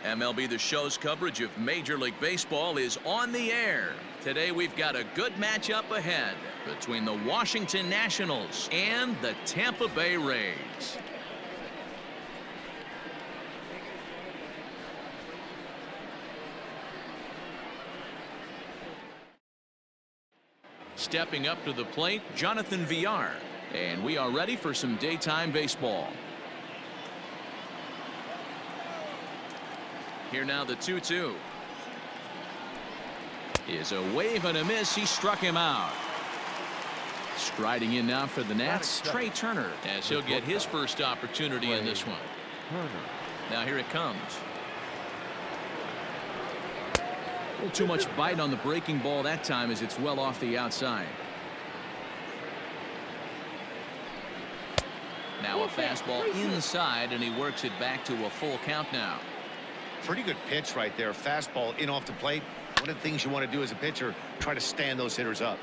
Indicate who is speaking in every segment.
Speaker 1: MLB The Show's coverage of Major League Baseball is on the air. Today we've got a good matchup ahead between the Washington Nationals and the Tampa Bay Rays. Stepping up to the plate, Jonathan Villar. And we are ready for some daytime baseball. Here now the 2-2. Is a wave and a miss. He struck him out. Striding in now for the Nats, Trey Turner, as he'll get his first opportunity in this one. Now here it comes. A little too much bite on the breaking ball that time as it's well off the outside. Now a fastball inside, and he works it back to a full count now.
Speaker 2: Pretty good pitch right there. Fastball in off the plate. One of the things you want to do as a pitcher, try to stand those hitters up.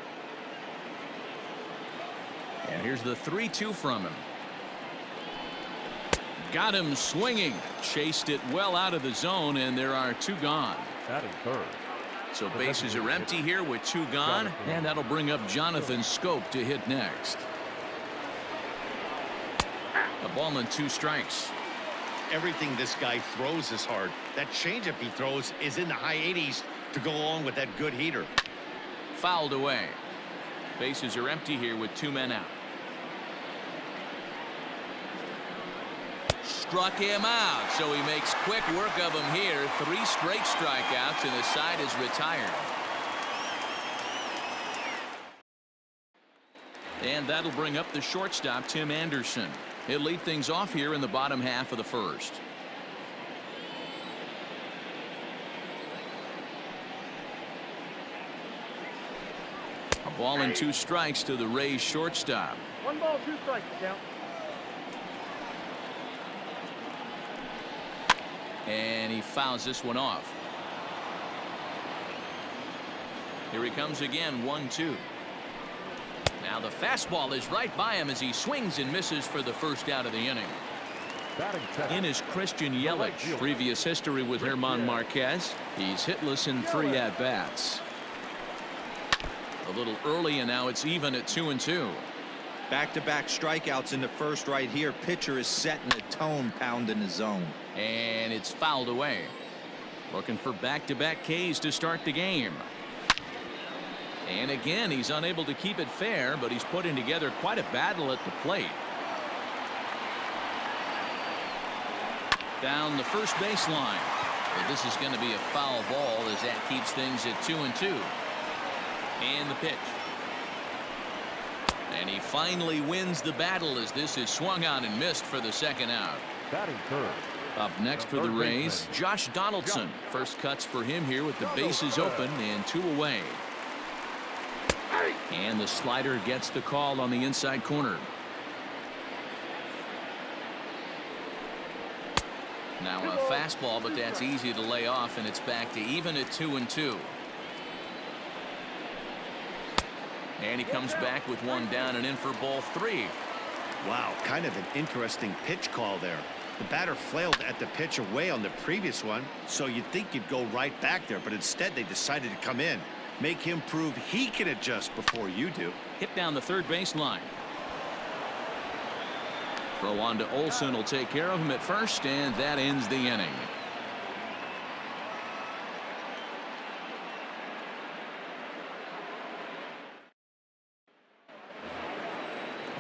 Speaker 1: And here's the 3-2 from him. Got him swinging. Chased it well out of the zone, and there are two gone.
Speaker 3: That is third.
Speaker 1: So bases are empty here with two gone, and that'll bring up Jonathan Schoop to hit next. A ball and 2 strikes.
Speaker 2: Everything this guy throws is hard. That changeup he throws is in the high 80s to go along with that good heater.
Speaker 1: Fouled away. Bases are empty here with 2 men out. Struck him out, so he makes quick work of him here. 3 straight strikeouts, and the side is retired. And that'll bring up the shortstop, Tim Anderson. He'll lead things off here in the bottom half of the first. A ball and 2 strikes to the Rays shortstop.
Speaker 3: 1 ball, 2 strikes, count.
Speaker 1: And he fouls this one off. Here he comes again, 1-2. Now the fastball is right by him as he swings and misses for the first out of the inning. In is Christian Yelich. Previous history with German Marquez. He's hitless in 3 at-bats. A little early, and now it's even at 2-2.
Speaker 4: Back-to-back strikeouts in the first right here. Pitcher is setting the tone, pounding the zone.
Speaker 1: And it's fouled away. Looking for back-to-back Ks to start the game. And again, he's unable to keep it fair, but he's putting together quite a battle at the plate. Down the first baseline. But this is going to be a foul ball as that keeps things at 2-2. And the pitch. And he finally wins the battle as this is swung on and missed for the second out.
Speaker 3: Batting third.
Speaker 1: Up next for the Rays, Josh Donaldson. First cuts for him here with the bases open and 2 away. And the slider gets the call on the inside corner. Now a fastball, but that's easy to lay off, and it's back to even at 2-2. And he comes back with 1 down and in for ball 3.
Speaker 2: Wow, kind of an interesting pitch call there. The batter flailed at the pitch away on the previous one, so you'd think you'd go right back there, but instead they decided to come in. Make him prove he can adjust before you do.
Speaker 1: Hit down the third baseline. Throw on to Olsen will take care of him at first, and that ends the inning.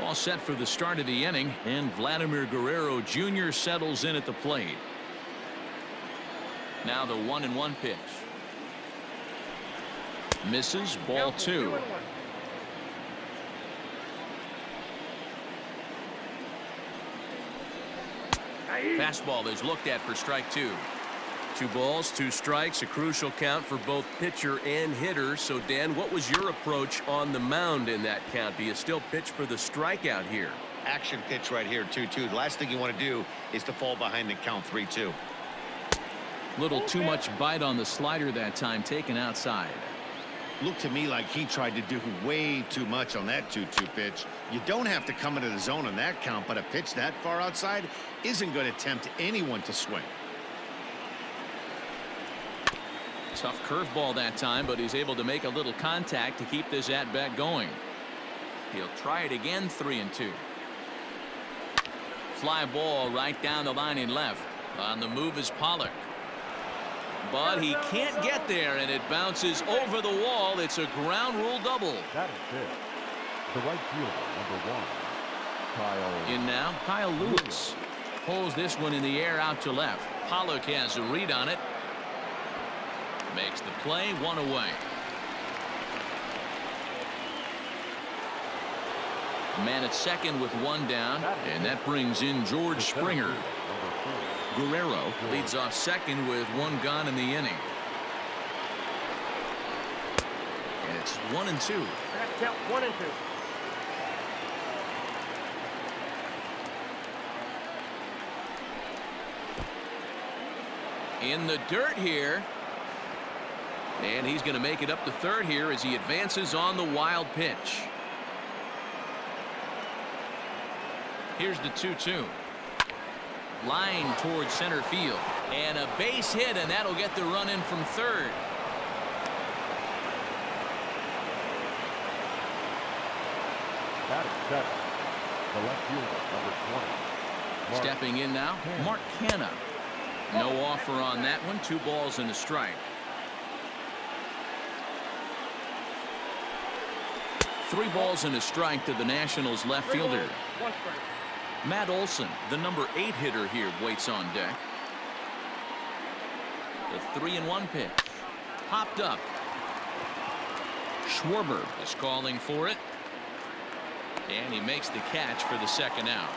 Speaker 1: All set for the start of the inning, and Vladimir Guerrero Jr. settles in at the plate. Now the 1-1 pitch. Misses, ball 2. Fastball is looked at for strike 2. 2 balls, 2 strikes, a crucial count for both pitcher and hitter. So Dan, what was your approach on the mound in that count? Do you still pitch for the strikeout here?
Speaker 2: Action pitch right here, 2-2. The last thing you want to do is to fall behind the count 3-2.
Speaker 1: Little too much bite on the slider that time, taken outside.
Speaker 2: Looked to me like he tried to do way too much on that 2-2 pitch. You don't have to come into the zone on that count, but a pitch that far outside isn't going to tempt anyone to swing.
Speaker 1: Tough curveball that time, but he's able to make a little contact to keep this at bat going. He'll try it again. 3-2. Fly ball right down the line in left. On the move is Pollock. But he can't get there, and it bounces over the wall. It's a ground rule double.
Speaker 3: That is it. The right fielder, number 1, Kyle.
Speaker 1: In now, Kyle Lewis. Pulls this one in the air out to left. Pollock has a read on it. Makes the play. 1 away. Man at second with 1 down, and that brings in George Springer. Guerrero leads off second with 1 gone in the inning. And it's 1-2.
Speaker 3: Count 1 and 2.
Speaker 1: In the dirt here. And he's going to make it up to third here as he advances on the wild pitch. Here's the 2-2. Line towards center field. And a base hit, and that'll get the run in from third.
Speaker 3: That is 7. The left fielder, number 20.
Speaker 1: Stepping in now, Mark Canha. No offer on that one. 2 balls and a strike. 3 balls and a strike to the Nationals left fielder.
Speaker 3: 1 strike.
Speaker 1: Matt Olson, the number 8 hitter here, waits on deck. The 3-1 pitch. Popped up. Schwarber is calling for it. And he makes the catch for the second out.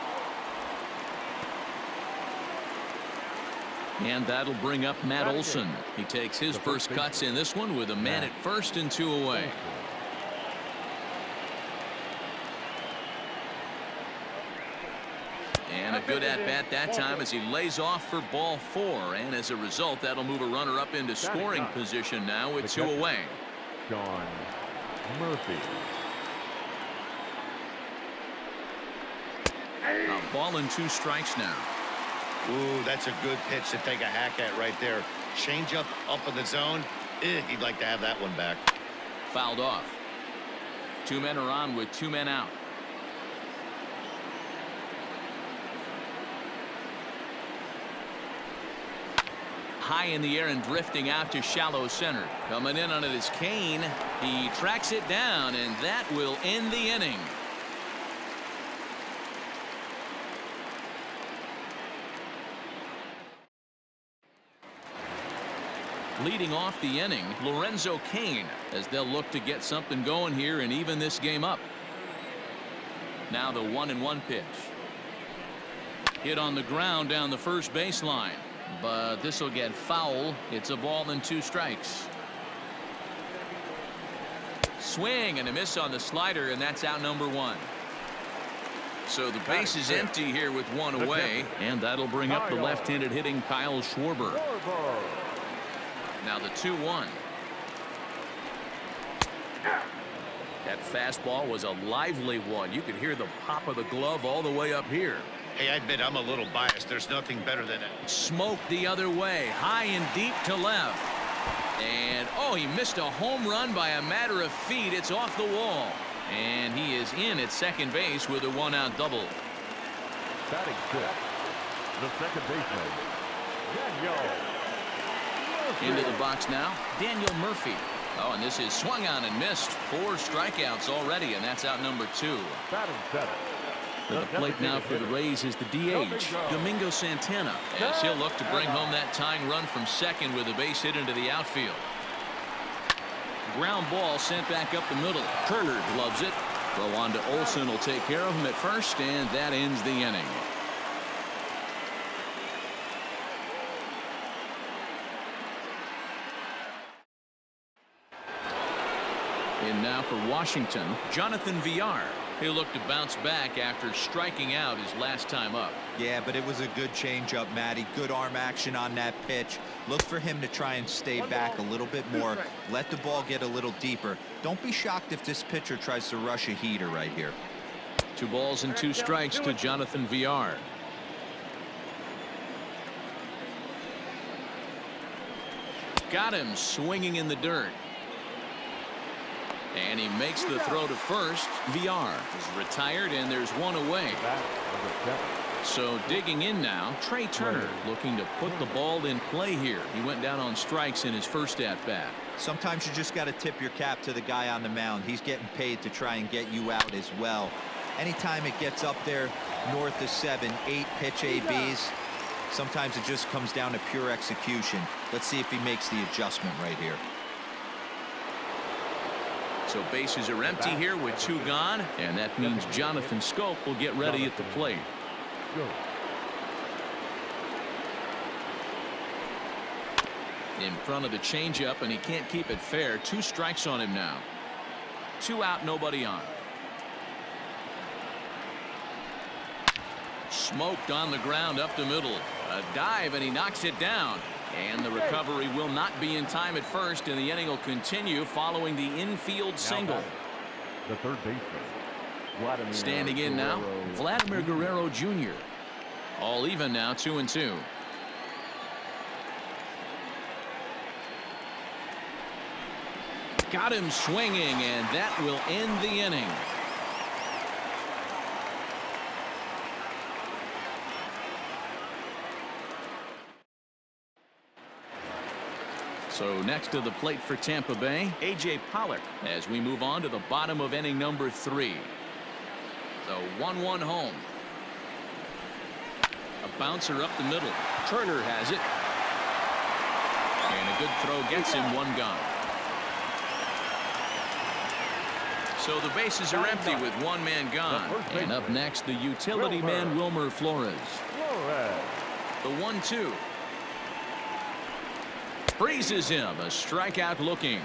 Speaker 1: And that'll bring up Matt Olson. He takes his first cuts in this one with a man at first and 2 away. And a good at-bat that time as he lays off for ball 4. And as a result, that'll move a runner up into scoring position now with 2 away.
Speaker 3: John Murphy.
Speaker 1: A ball and 2 strikes now.
Speaker 2: Ooh, that's a good pitch to take a hack at right there. Change up in the zone. He'd like to have that one back.
Speaker 1: Fouled off. 2 men are on with 2 men out. High in the air and drifting out to shallow center. Coming in on it is Kane. He tracks it down, and that will end the inning. Leading off the inning, Lorenzo Cain, as they'll look to get something going here and even this game up. Now the 1-1 pitch. Hit on the ground down the first baseline. But this will get foul. It's a ball and 2 strikes. Swing and a miss on the slider, and that's out number 1. So the base is empty here with 1 away, and that'll bring up the left-handed hitting Kyle Schwarber. Now the 2-1. That fastball was a lively one. You could hear the pop of the glove all the way up here.
Speaker 2: Hey, I admit I'm a little biased. There's nothing better than it.
Speaker 1: Smoke the other way, high and deep to left. And, oh, he missed a home run by a matter of feet. It's off the wall. And he is in at second base with a 1-out double.
Speaker 3: Batting 6th, the second baseman, Daniel Murphy.
Speaker 1: Into the box now, Daniel Murphy. Oh, and this is swung on and missed. 4 strikeouts already, and that's out number 2.
Speaker 3: Batting 7th.
Speaker 1: At the plate now for the Rays is the DH, Domingo Santana, as he'll look to bring home that tying run from second with a base hit into the outfield. Ground ball sent back up the middle. Turner gloves it. Throw on to Olson will take care of him at first, and that ends the inning. In now for Washington, Jonathan Villar. He'll look to bounce back after striking out his last time up.
Speaker 4: Yeah, but it was a good changeup, Matty. Good arm action on that pitch. Look for him to try and stay back a little bit more. Let the ball get a little deeper. Don't be shocked if this pitcher tries to rush a heater right here.
Speaker 1: 2 balls and 2 strikes to Jonathan Villar. Got him swinging in the dirt. And he makes the throw to first. VR is retired, and there's one away. So digging in now, Trey Turner looking to put the ball in play here. He went down on strikes in his first at-bat.
Speaker 4: Sometimes you just got to tip your cap to the guy on the mound. He's getting paid to try and get you out as well. Anytime it gets up there north of 7, 8 pitch ABs, sometimes it just comes down to pure execution. Let's see if he makes the adjustment right here.
Speaker 1: So bases are empty here with 2 gone, and that means Jonathan Schoop will get ready at the plate. In front of the changeup, and he can't keep it fair. 2 strikes on him now. 2 out, nobody on. Smoked on the ground up the middle. A dive, and he knocks it down. And the recovery will not be in time at first, and the inning will continue following the infield single.
Speaker 3: The third baseman.
Speaker 1: Standing in now, Vladimir Guerrero Jr. All even now, 2-2. Got him swinging, and that will end the inning. So next to the plate for Tampa Bay, A.J. Pollock, as we move on to the bottom of inning number 3. The 1-1 home. A bouncer up the middle. Turner has it. And a good throw gets him 1 gone. So the bases are empty with 1 man gone. And up next, the utility man Wilmer Flores. The 1-2. Freezes him, a strikeout looking.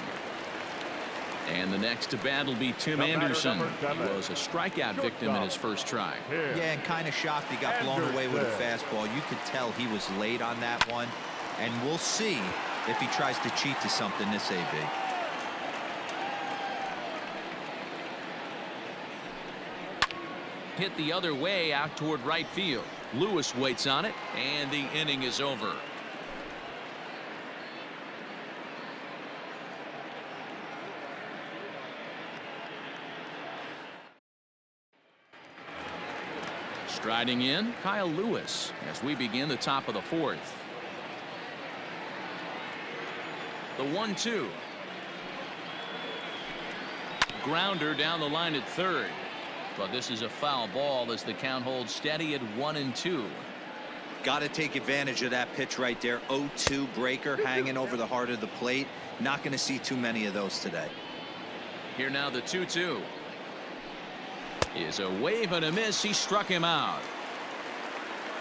Speaker 1: And the next to bat will be Tim Anderson. He was a strikeout victim in his first try.
Speaker 4: Yeah, and kind of shocked he got blown away with a fastball. You could tell he was late on that one. And we'll see if he tries to cheat to something this AB.
Speaker 1: Hit the other way out toward right field. Lewis waits on it, and the inning is over. Striding in, Kyle Lewis, as we begin the top of the 4th. The 1-2. Grounder down the line at third. But this is a foul ball as the count holds steady at 1-2.
Speaker 4: Got to take advantage of that pitch right there. 0-2 breaker hanging over the heart of the plate. Not going to see too many of those today.
Speaker 1: Here now the 2-2. Is a wave and a miss. He struck him out.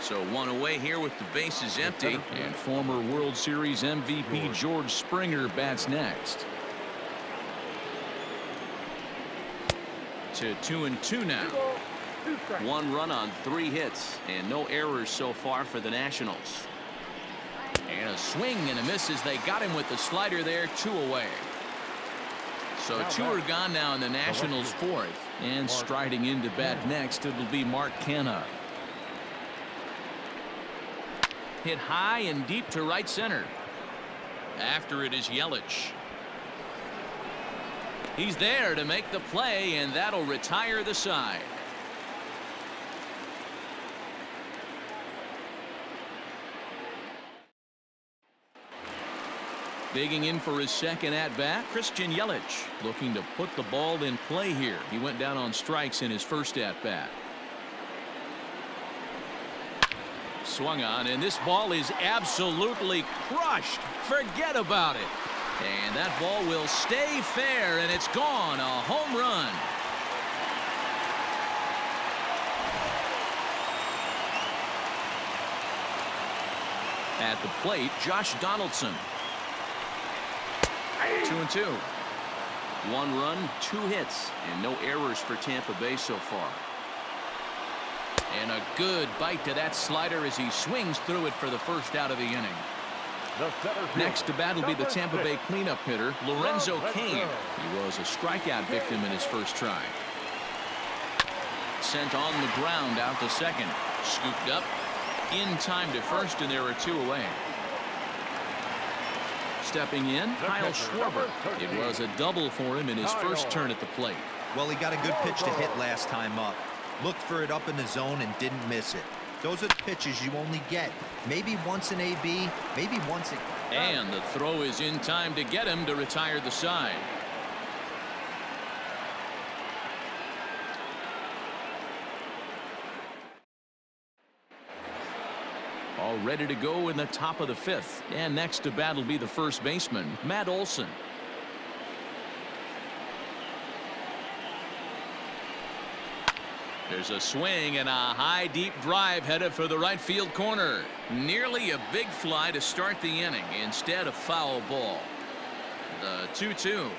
Speaker 1: So 1 away here with the bases empty, and former World Series MVP George Springer bats next. To 2-2 now. 1 run on 3 hits, and no errors so far for the Nationals. And a swing and a miss as they got him with the slider there. 2 away. So 2 are gone now in the Nationals' 4th. And striding in to bat next, it'll be Mark Canha. Hit high and deep to right center. After it is Yelich. He's there to make the play, and that'll retire the side. Digging in for his second at-bat, Christian Yelich looking to put the ball in play here. He went down on strikes in his first at-bat. Swung on, and this ball is absolutely crushed. Forget about it. And that ball will stay fair, and it's gone. A home run. At the plate, Josh Donaldson. 2-2. 1 run, 2 hits, and no errors for Tampa Bay so far. And a good bite to that slider as he swings through it for the first out of the inning. Next to bat will be the Tampa Bay cleanup hitter, Lorenzo Cain. He was a strikeout victim in his first try. Sent on the ground out to second. Scooped up in time to first, and there are 2 away. stepping in, Kyle Schwarber. It was a double for him in his first turn at the plate.
Speaker 4: Well, he got a good pitch to hit last time up. Looked for it up in the zone and didn't miss it. Those are the pitches you only get. Maybe once in AB, maybe once in...
Speaker 1: And the throw is in time to get him to retire the side. All ready to go in the top of the fifth. And next to bat will be the first baseman, Matt Olson. There's a swing and a high deep drive headed for the right field corner. Nearly a big fly to start the inning. Instead, a foul ball. The 2-2.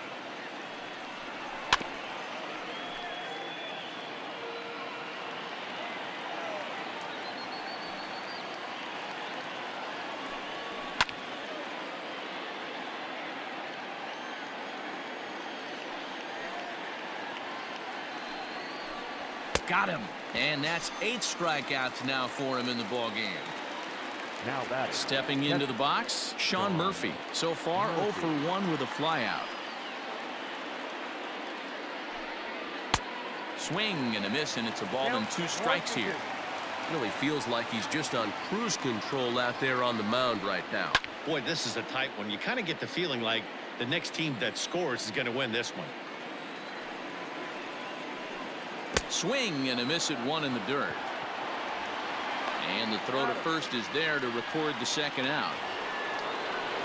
Speaker 1: Got him. And that's 8 strikeouts now for him in the ball game.
Speaker 3: Now batting.
Speaker 1: Stepping into the box, Sean Murphy. So far 0 for 1 with a flyout. Swing and a miss, and it's a ball and 2 strikes here.
Speaker 5: Really feels like he's just on cruise control out there on the mound right now.
Speaker 2: Boy, this is a tight one. You kind of get the feeling like the next team that scores is going to win this one.
Speaker 1: Swing and a miss at 1 in the dirt. And the throw to first is there to record the second out.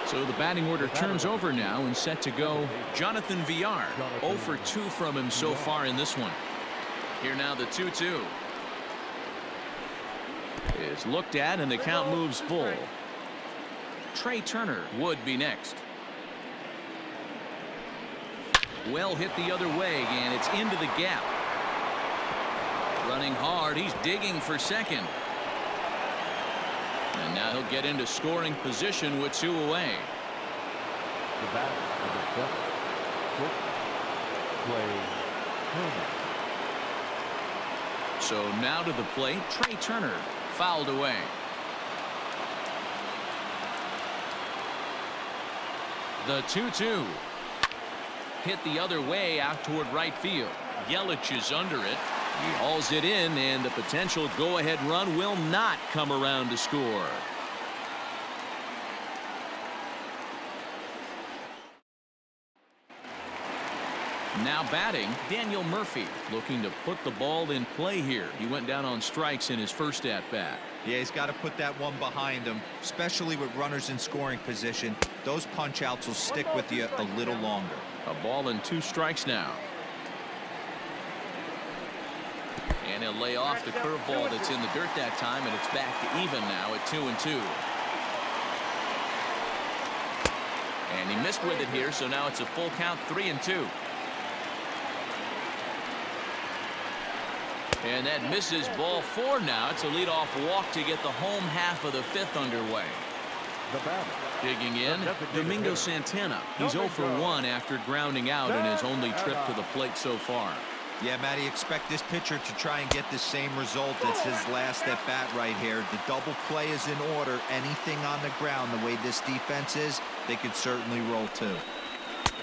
Speaker 1: So the batting order turns over now and set to go Jonathan Villar. 0 for 2 from him so far in this one. Here now the 2-2. Is looked at and the count moves full. Trey Turner would be next. Well hit the other way, and it's into the gap. Running hard, he's digging for second. And now he'll get into scoring position with 2 away.
Speaker 3: The batter, number 7,
Speaker 1: So now to the plate, Trey Turner, fouled away. The 2-2. Hit the other way out toward right field. Yelich is under it. He hauls it in, and the potential go-ahead run will not come around to score. Now batting, Daniel Murphy, looking to put the ball in play here. He went down on strikes in his first at-bat.
Speaker 4: Yeah, he's got to put that one behind him, especially with runners in scoring position. Those punch-outs will stick with you a little longer.
Speaker 1: A ball and 2 strikes now. And he'll lay off the curveball that's in the dirt that time, and it's back to even now at 2-2. And he missed with it here, so now it's a full count, 3-2. And that misses ball 4 now. It's a leadoff walk to get the home half of the 5th underway.
Speaker 3: the batter.
Speaker 1: Digging in, Domingo Santana. He's 0 for 1 after grounding out in his only trip to the plate so far.
Speaker 4: Yeah, Matty, expect this pitcher to try and get the same result as his last at bat right here. The double play is in order. Anything on the ground, the way this defense is, they could certainly roll too.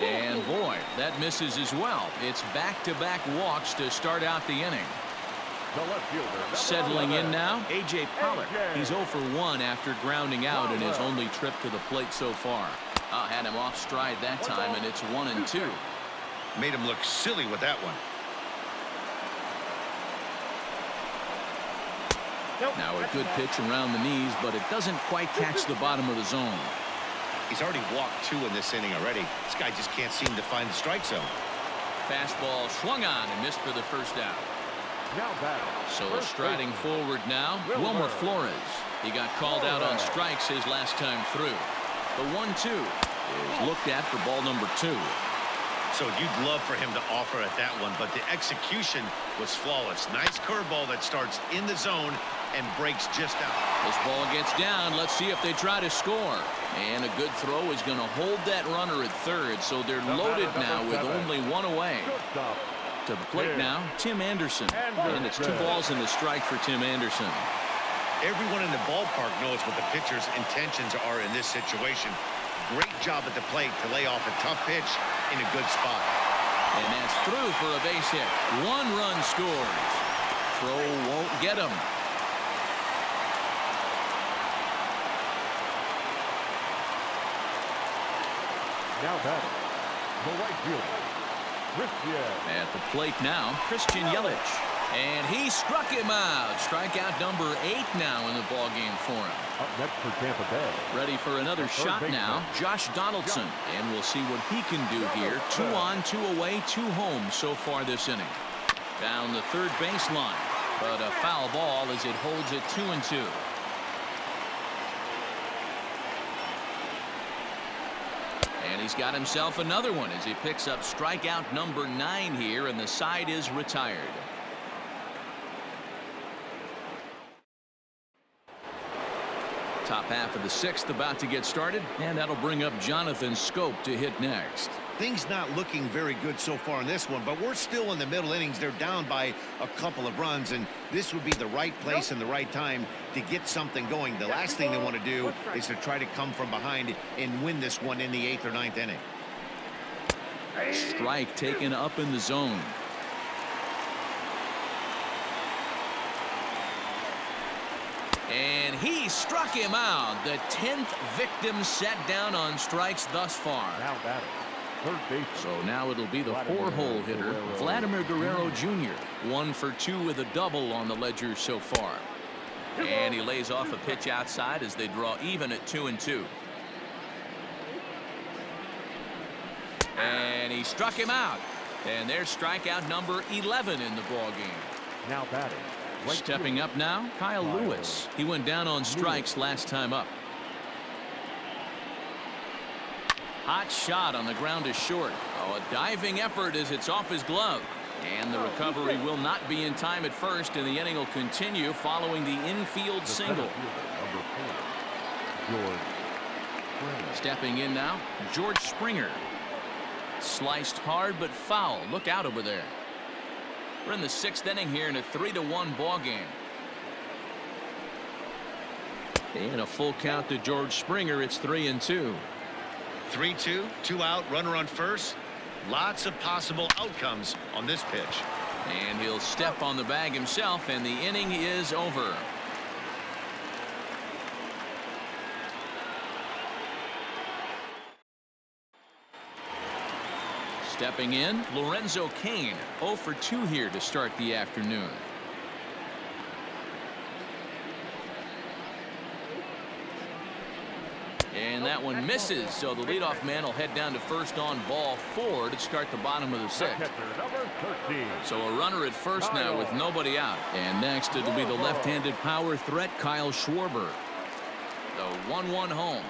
Speaker 1: And boy, that misses as well. It's back-to-back walks to start out the inning. Settling in now, A.J. Pollock. He's 0 for 1 after grounding out in his only trip to the plate so far. Had him off stride that time, and it's 1-2.
Speaker 2: Made him look silly with that one.
Speaker 1: Now a good pitch around the knees, but it doesn't quite catch the bottom of the zone.
Speaker 2: He's already walked 2 in this inning already. This guy just can't seem to find the strike zone.
Speaker 1: Fastball swung on and missed for the first out. So striding forward now, Wilmer Flores. He got called out on strikes his last time through. The 1-2 is looked at for ball number 2.
Speaker 2: So you'd love for him to offer at that one, but the execution was flawless. Nice curveball that starts in the zone and breaks just out.
Speaker 1: This ball gets down. Let's see if they try to score. And a good throw is going to hold that runner at third, so they're loaded now with only 1 away. To the plate now, Tim Anderson. And it's 2 balls and a strike for Tim Anderson.
Speaker 2: Everyone in the ballpark knows what the pitcher's intentions are in this situation. Great job at the plate to lay off a tough pitch in a good spot.
Speaker 1: And that's through for a base hit. 1 run scores. Throw won't get him.
Speaker 3: Now batting, the right fielder, Christian.
Speaker 1: At the plate now, Christian Yelich. And he struck him out. Strikeout number 8 now in the ballgame for him.
Speaker 3: Up next for Tampa Bay.
Speaker 1: Ready for another shot now, Josh Donaldson. And we'll see what he can do here. 2 on, 2 away, 2 home so far this inning. Down the third baseline. But a foul ball as it holds it 2-2. And he's got himself another one as he picks up strikeout number 9 here, and the side is retired. Top half of the 6th about to get started, and that'll bring up Jonathan Scope to hit next.
Speaker 2: Things not looking very good so far in this one, but we're still in the middle innings. They're down by a couple of runs, and this would be the right place and the right time to get something going. The last thing they want to do is to try to come from behind and win this one in the 8th or 9th inning.
Speaker 1: Strike taken up in the zone. And he struck him out. The 10th victim set down on strikes thus far.
Speaker 3: Now batting, third base.
Speaker 1: So now it'll be the 4-hole hitter, Vladimir Guerrero Jr. 1 for 2 with a double on the ledger so far. And he lays off a pitch outside as they draw even at 2-2. And he struck him out. And there's strikeout number 11 in the ballgame.
Speaker 3: Now batting.
Speaker 1: Stepping up now, Kyle Lewis. He went down on strikes last time up. Hot shot on the ground is short. Oh, a diving effort as it's off his glove. And the recovery will not be in time at first, and the inning will continue following the infield single. Stepping in now, George Springer. Sliced hard but foul. Look out over there. We're in the 6th inning here in a 3-1 ball game. And a full count to George Springer. It's 3-2.
Speaker 2: 3-2, 2 out, runner on first. Lots of possible outcomes on this pitch.
Speaker 1: And he'll step on the bag himself, and the inning is over. Stepping in, Lorenzo Cain, 0 for 2 here to start the afternoon. And that one misses, so the leadoff man will head down to first on ball 4 to start the bottom of the 6th. So a runner at first now with nobody out. And next it'll be the left-handed power threat, Kyle Schwarber. The 1-1 home.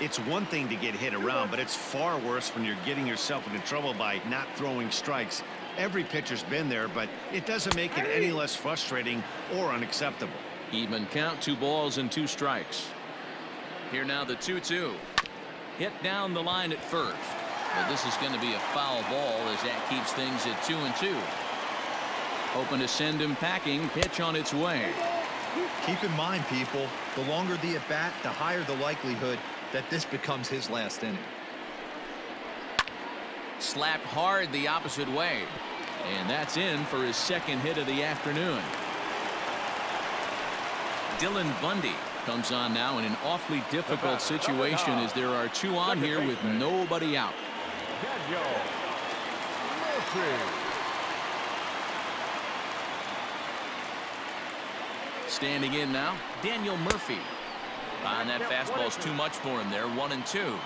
Speaker 2: It's one thing to get hit around, but it's far worse when you're getting yourself into trouble by not throwing strikes. Every pitcher's been there, but it doesn't make it any less frustrating or unacceptable.
Speaker 1: Even count, 2 balls and 2 strikes. Here now the 2-2. Hit down the line at first. But this is going to be a foul ball as that keeps things at 2-2. Hoping to send him packing. Pitch on its way.
Speaker 4: Keep in mind, people, the longer the at-bat, the higher the likelihood that this becomes his last inning.
Speaker 1: Slapped hard the opposite way. And that's in for his 2nd hit of the afternoon. Dylan Bundy comes on now in an awfully difficult situation as there are 2 on here with nobody out. Standing in now, Daniel Murphy. And that fastball's too much for him there, 1-2.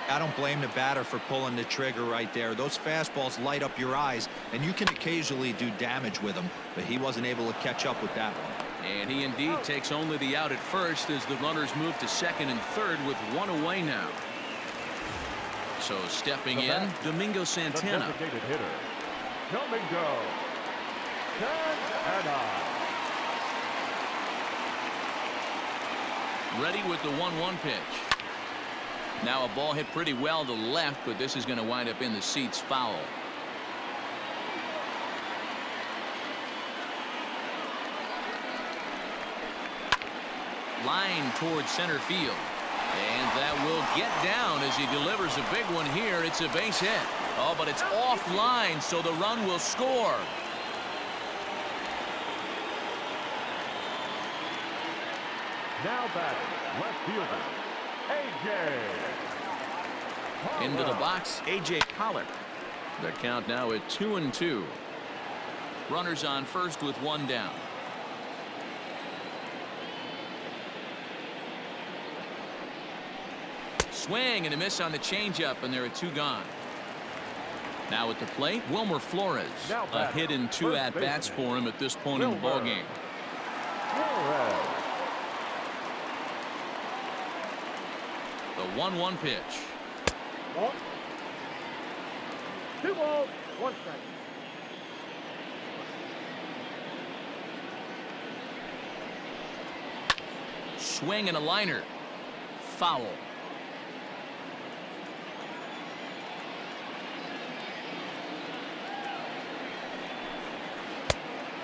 Speaker 4: I don't blame the batter for pulling the trigger right there. Those fastballs light up your eyes, and you can occasionally do damage with them, but he wasn't able to catch up with that one.
Speaker 1: And he indeed takes only the out at first as the runners move to 2nd and 3rd with 1 away now. So stepping in, Domingo Santana.
Speaker 3: The designated hitter, Domingo Santana.
Speaker 1: Ready with the 1-1 pitch. Now a ball hit pretty well to the left, but this is going to wind up in the seats foul. Line towards center field. And that will get down as he delivers a big one here. It's a base hit. Oh, but it's offline, so the run will score.
Speaker 3: Now batting, left fielder, A.J.
Speaker 1: Into the box, A.J. Pollock. The count now at 2-2. Runners on first with one down. Swing and a miss on the changeup, and there are two gone. Now at the plate, Wilmer Flores. A hit and two at-bats for him at this point in the ballgame. The 1-1 pitch.
Speaker 3: 2 balls, 1 strike.
Speaker 1: Swing and a liner. Foul.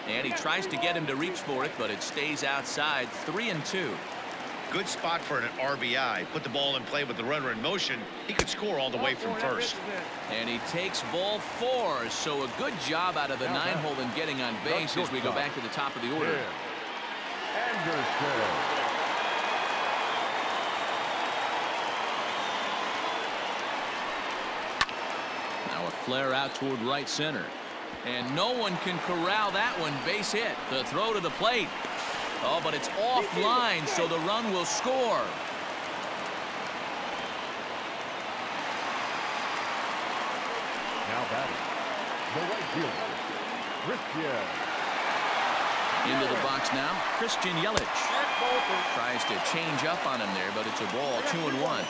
Speaker 1: And he tries to get him to reach for it, but it stays outside. 3-2.
Speaker 2: Good spot for an RBI. Put the ball in play with the runner in motion. He could score all the way from first.
Speaker 1: And he takes ball 4. So a good job out of the 9-hole in getting on base as we go back to the top of the order.
Speaker 3: Anderson.
Speaker 1: Now a flare out toward right center. And no one can corral that one. Base hit. The throw to the plate. Oh, but it's offline, so the run will score.
Speaker 3: Now batting, the right fielder, Christian.
Speaker 1: Into the box now, Christian Yelich. Tries to change up on him there, but it's a ball. 2-1.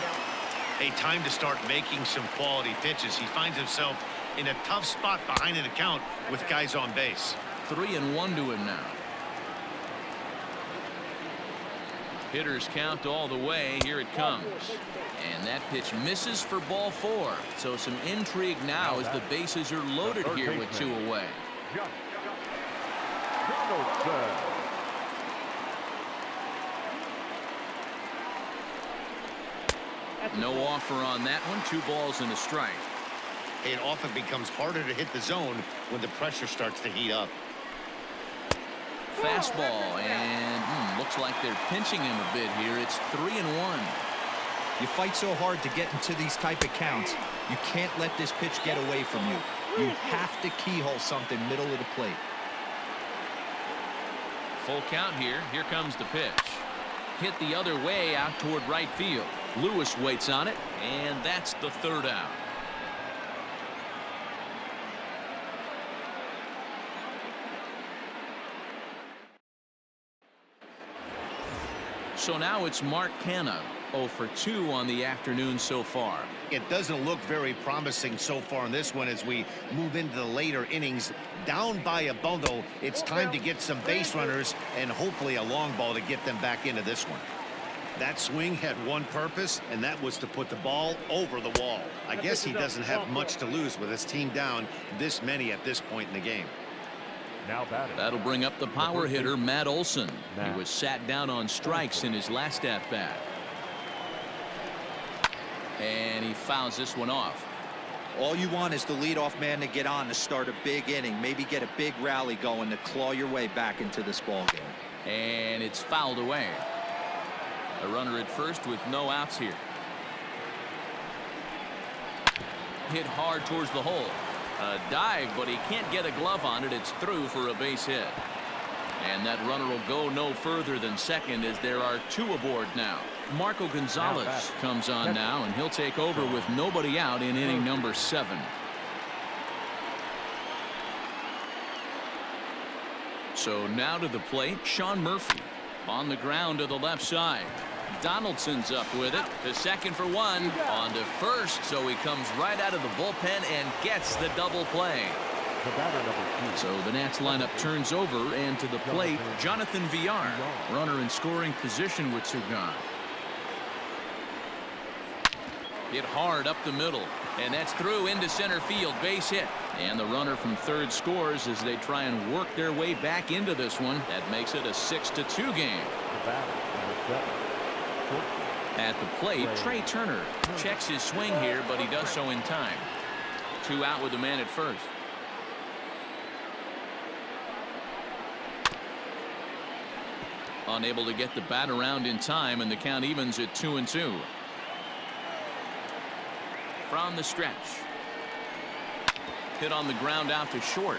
Speaker 2: A time to start making some quality pitches. He finds himself in a tough spot behind an account with guys on base.
Speaker 1: 3-1 to him now. Hitters count all the way. Here it comes. And that pitch misses for ball 4. So some intrigue now as the bases are loaded here with 2 away. No offer on that one. 2 balls and a strike.
Speaker 2: It often becomes harder to hit the zone when the pressure starts to heat up.
Speaker 1: Fastball, and looks like they're pinching him a bit here. It's 3-1.
Speaker 4: You fight so hard to get into these type of counts. You can't let this pitch get away from you. You have to keyhole something middle of the plate.
Speaker 1: Full count here. Here comes the pitch. Hit the other way out toward right field. Lewis waits on it, and that's the 3rd out. So now it's Mark Canha, 0 for 2 on the afternoon so far.
Speaker 2: It doesn't look very promising so far in this one as we move into the later innings. Down by a bundle, it's time to get some base runners and hopefully a long ball to get them back into this one. That swing had one purpose, and that was to put the ball over the wall. I guess he doesn't have much to lose with his team down this many at this point in the game.
Speaker 3: Now batting.
Speaker 1: That'll bring up the power hitter, Matt Olson. He was sat down on strikes in his last at-bat. And he fouls this one off.
Speaker 4: All you want is the leadoff man to get on to start a big inning, maybe get a big rally going to claw your way back into this ball game.
Speaker 1: And it's fouled away. A runner at first with no outs here. Hit hard towards the hole. A dive, but he can't get a glove on it. It's through for a base hit. And that runner will go no further than second as there are 2 aboard now. Marco Gonzalez comes on now, and he'll take over with nobody out in inning number 7. So now to the plate, Sean Murphy on the ground to the left side. Donaldson's up with it. To second for 1. On to first, so he comes right out of the bullpen and gets the double play.
Speaker 3: The batter, number 2.
Speaker 1: So the Nats lineup turns over, and to the plate, Jonathan Villar. Runner in scoring position with 2 gone. Hit hard up the middle, and that's through into center field. Base hit. And the runner from third scores as they try and work their way back into this one. That makes it a 6-2 game.
Speaker 3: The batter, number 7.
Speaker 1: At the plate, Trey Turner checks his swing here, but he does so in time. 2 out with the man at first. Unable to get the bat around in time, and the count evens at 2-2. From the stretch. Hit on the ground out to short.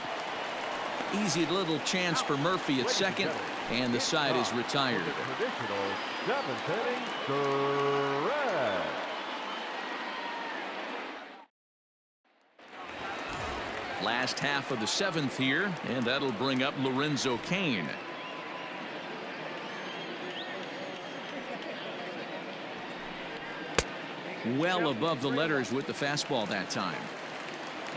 Speaker 1: Easy little chance for Murphy at second, and the side is retired. Last half of the 7th here, and that'll bring up Lorenzo Cain. Well above the letters with the fastball that time.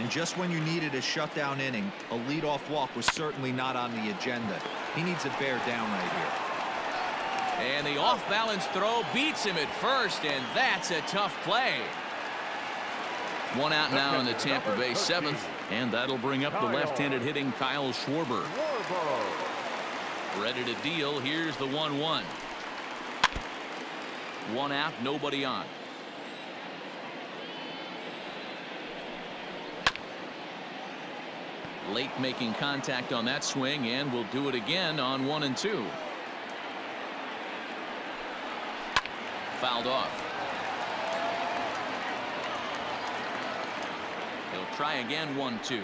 Speaker 4: And just when you needed a shutdown inning, a leadoff walk was certainly not on the agenda. He needs to bear down right here.
Speaker 1: And the off-balance throw beats him at first, and that's a tough play. 1 out now in the Tampa Bay 7th, and that'll bring up the left-handed hitting Kyle Schwarber. Ready to deal. Here's the 1-1. 1 out, nobody on. Late making contact on that swing, and will do it again on 1 and 2. Fouled off. He'll try again. 1-2.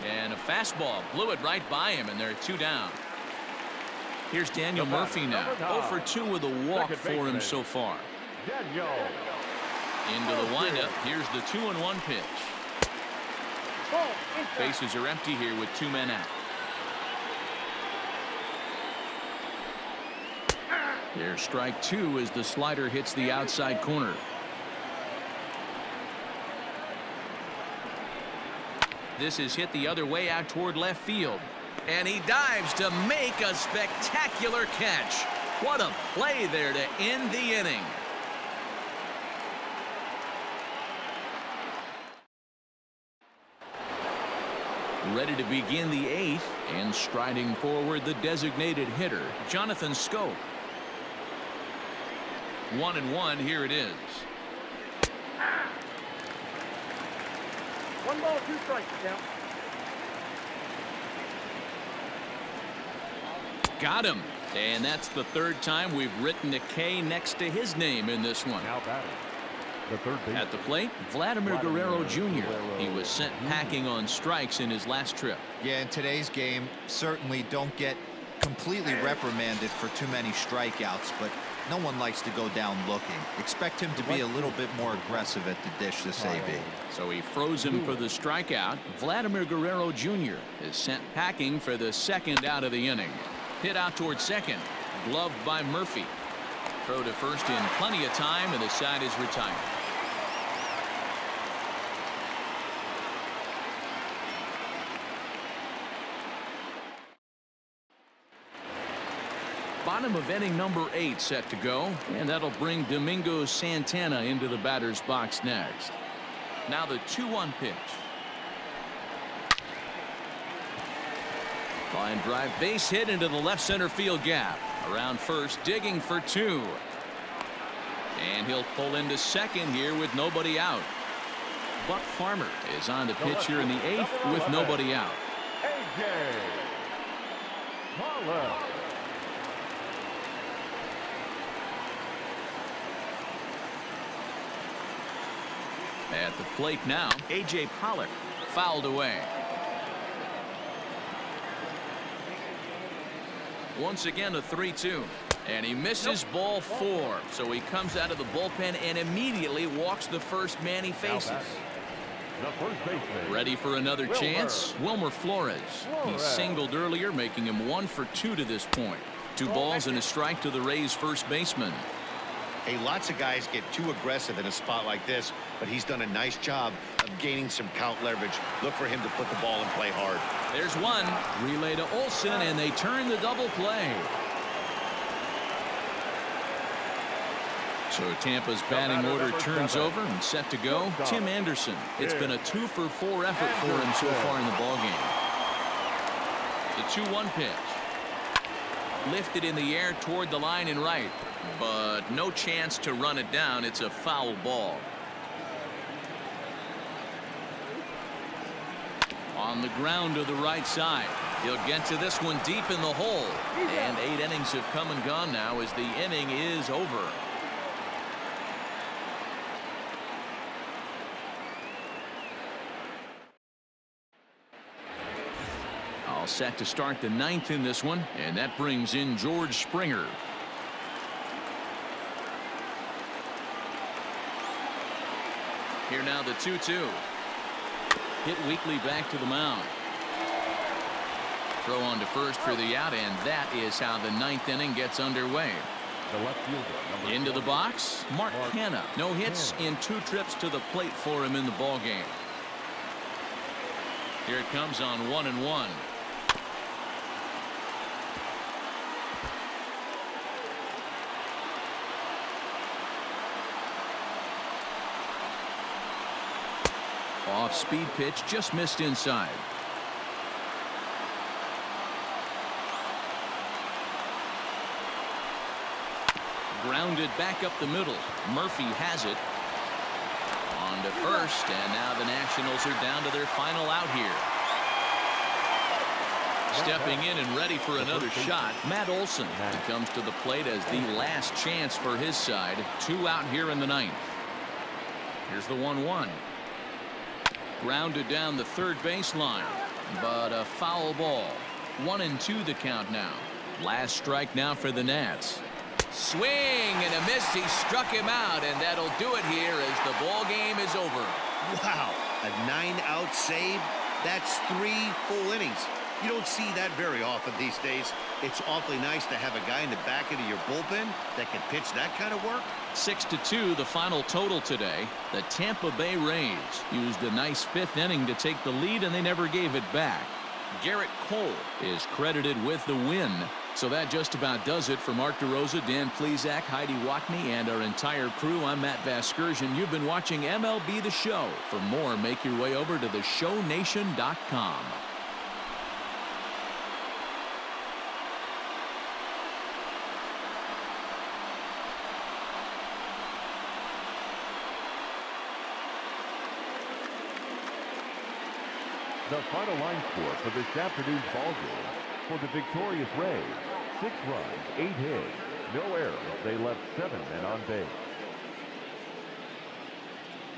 Speaker 1: And a fastball blew it right by him, and they're 2 down. Here's Daniel Murphy now. 0 for 2 with a walk for him so far. Into the windup. Here's the 2-1 pitch. Bases are empty here with 2 men out. There's strike 2 as the slider hits the outside corner. This is hit the other way out toward left field. And he dives to make a spectacular catch. What a play there to end the inning. Ready to begin the 8th, and striding forward the designated hitter, Jonathan Schoop. 1-1, here it is.
Speaker 6: 1 ball, 2 strikes now.
Speaker 1: Got him. And that's the 3rd time we've written a K next to his name in this one.
Speaker 3: Now batting, the third base.
Speaker 1: At the plate, Vladimir Guerrero Jr. He was sent packing on strikes in his last trip.
Speaker 4: Yeah, in today's game, certainly don't get completely reprimanded for too many strikeouts, but no one likes to go down looking. Expect him to be a little bit more aggressive at the dish this AB.
Speaker 1: So he froze him for the strikeout. Vladimir Guerrero Jr. is sent packing for the 2nd out of the inning. Hit out towards second. Gloved by Murphy. Throw to first in plenty of time, and the side is retired. Bottom of inning number 8 set to go, and that'll bring Domingo Santana into the batter's box next. Now the 2-1 pitch. Line drive, base hit into the left center field gap. Around first, digging for 2. And he'll pull into second here with nobody out. Buck Farmer is on the pitch here in the 8th with nobody out.
Speaker 3: A.J. Marlin.
Speaker 1: At the plate now, A.J. Pollock fouled away. Once again a 3-2, and he misses ball 4, so he comes out of the bullpen and immediately walks the first man he faces. Ready for another chance? Wilmer Flores. He singled earlier, making him 1 for 2 to this point. 2 balls and a strike to the Rays first baseman.
Speaker 2: Hey, lots of guys get too aggressive in a spot like this, but he's done a nice job of gaining some count leverage. Look for him to put the ball and play hard.
Speaker 1: There's one. Relay to Olsen, and they turn the double play. So Tampa's batting order turns over and set to go. Tim Anderson. It's been a 2-for-4 effort for him so far in the ballgame. The 2-1 pitch. Lifted in the air toward the line and right, but no chance to run it down. It's a foul ball. On the ground to the right side. He'll get to this one deep in the hole. And 8 innings have come and gone now as the inning is over. All set to start the 9th in this one, and that brings in George Springer. Here now the 2-2. Hit weakly back to the mound. Throw on to first for the out, and that is how the 9th inning gets underway.
Speaker 3: The left fielder,
Speaker 1: Into the box, Mark Hanna. No hits in 2 trips to the plate for him in the ballgame. Here it comes on 1-1. Off-speed pitch, just missed inside. Grounded back up the middle. Murphy has it. On to first, and now the Nationals are down to their final out here. Stepping in and ready for another shot, Matt Olson. He comes to the plate as the last chance for his side. 2 out here in the 9th. Here's the 1-1. Grounded down the third baseline, but a foul ball. 1-2 the count now. Last strike now for the Nats. Swing and a miss. He struck him out, and that'll do it here as the ball game is over.
Speaker 2: Wow, a 9-out save. That's 3 full innings. You don't see that very often these days. It's awfully nice to have a guy in the back end of your bullpen that can pitch that kind of work.
Speaker 1: 6-2 the final total today. The Tampa Bay Rays used a nice 5th inning to take the lead, and they never gave it back. Garrett Cole is credited with the win. So that just about does it for Mark DeRosa, Dan Plesac, Heidi Watney, and our entire crew. I'm Matt Vasgersian. You've been watching MLB The Show. For more, make your way over to theshownation.com.
Speaker 3: The final line score for this afternoon's ballgame. For the victorious Rays, 6 runs, 8 hits, no errors. They left 7 men on base.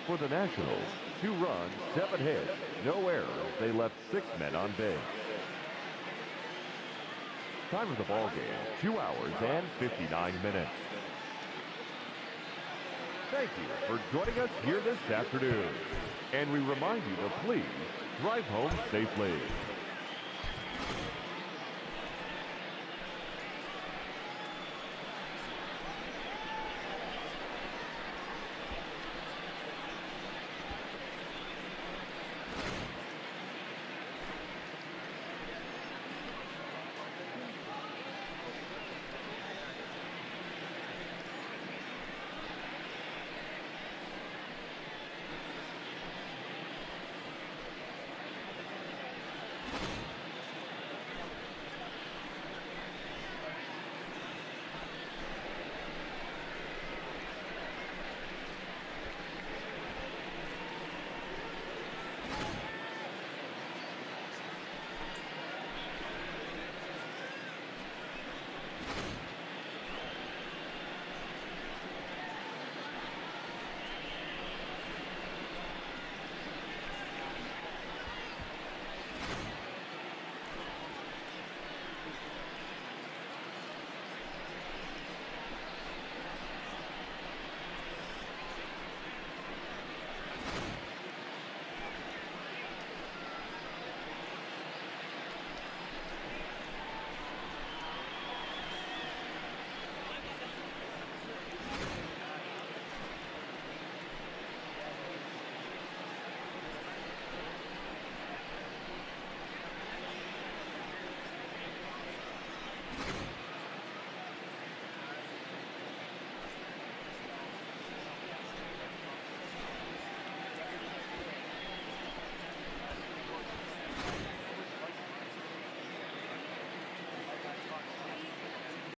Speaker 3: For the Nationals, 2 runs, 7 hits, no errors. They left 6 men on base. Time of the ballgame, 2 hours and 59 minutes. Thank you for joining us here this afternoon. And we remind you to please drive home safely.